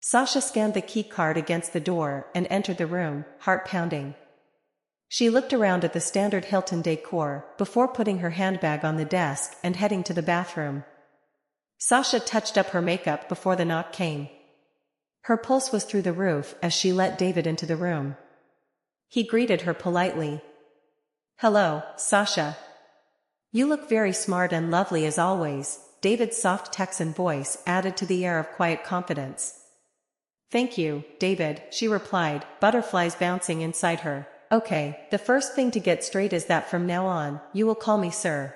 Sasha scanned the key card against the door and entered the room, heart pounding. She looked around at the standard Hilton decor, before putting her handbag on the desk and heading to the bathroom. Sasha touched up her makeup before the knock came. Her pulse was through the roof as she let David into the room. He greeted her politely. "Hello, Sasha. You look very smart and lovely as always," David's soft Texan voice added to the air of quiet confidence. "Thank you, David," she replied, butterflies bouncing inside her. "Okay, the first thing to get straight is that from now on, you will call me sir.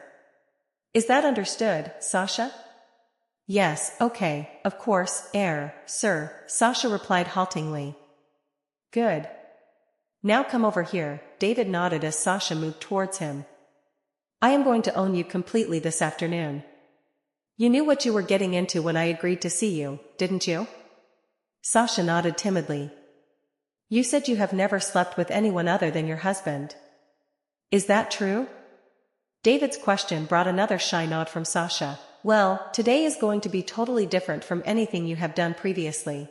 Is that understood, Sasha?" "Yes, okay, of course, sir," Sasha replied haltingly. "Good. Now come over here," David nodded as Sasha moved towards him. "I am going to own you completely this afternoon. You knew what you were getting into when I agreed to see you, didn't you?" Sasha nodded timidly. "You said you have never slept with anyone other than your husband. Is that true?" David's question brought another shy nod from Sasha. "Well, today is going to be totally different from anything you have done previously.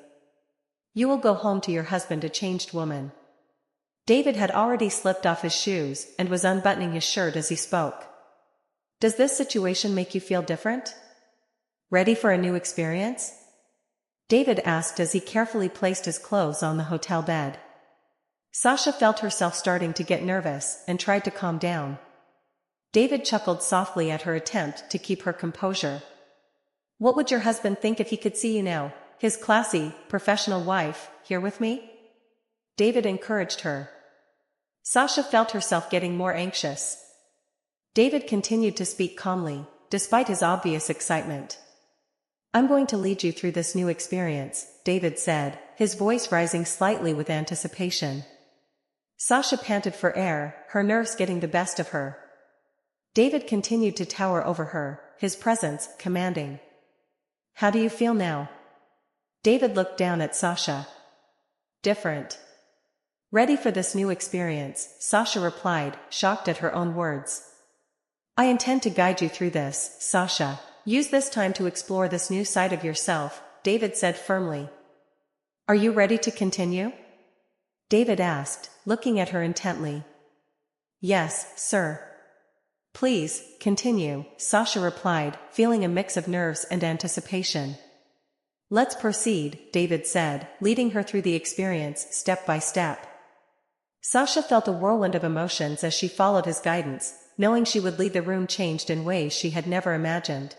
You will go home to your husband a changed woman." David had already slipped off his shoes and was unbuttoning his shirt as he spoke. "Does this situation make you feel different? Ready for a new experience?" David asked as he carefully placed his clothes on the hotel bed. Sasha felt herself starting to get nervous and tried to calm down. David chuckled softly at her attempt to keep her composure. "What would your husband think if he could see you now, his classy, professional wife, here with me?" David encouraged her. Sasha felt herself getting more anxious. David continued to speak calmly, despite his obvious excitement. "I'm going to lead you through this new experience," David said, his voice rising slightly with anticipation. Sasha panted for air, her nerves getting the best of her. David continued to tower over her, his presence commanding. "How do you feel now?" David looked down at Sasha. "Different. Ready for this new experience," Sasha replied, shocked at her own words. "I intend to guide you through this, Sasha. Use this time to explore this new side of yourself," David said firmly. "Are you ready to continue?" David asked, looking at her intently. "Yes, sir." "Please, continue," Sasha replied, feeling a mix of nerves and anticipation. "Let's proceed," David said, leading her through the experience step by step. Sasha felt a whirlwind of emotions as she followed his guidance, knowing she would leave the room changed in ways she had never imagined.